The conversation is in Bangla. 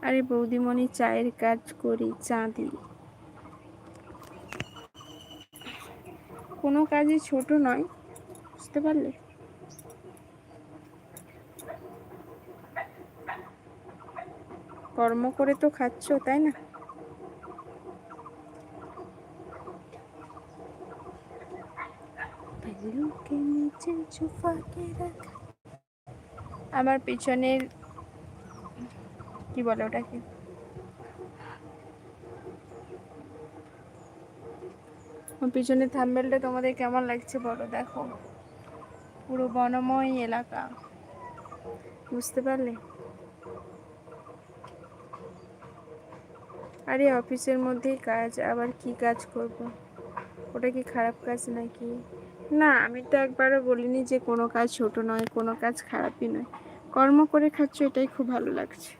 আরে বৌদিমণি, চায়ের কাজ করি, চা দিই। কোনো কাজই ছোট নয়, বুঝতে পারলে? কর্ম করে তো খাচ্ছ, তাই না? আমার পিছনের কি বলে ওটাকে, পিছনের থাম্বনেলটা তোমাদের কেমন লাগছে বলো। দেখো, পুরো বনময় এলাকা, বুঝতে পারলে? আরে অফিসের মধ্যেই কাজ, আবার কি কাজ করব? ওটা কি খারাপ কাজ নাকি? না, আমি তো একবারও বলিনি যে কোনো কাজ ছোট নয়, কোনো কাজ খারাপই নয়। কর্ম করে খাচ্ছ, এটাই খুব ভালো লাগছে।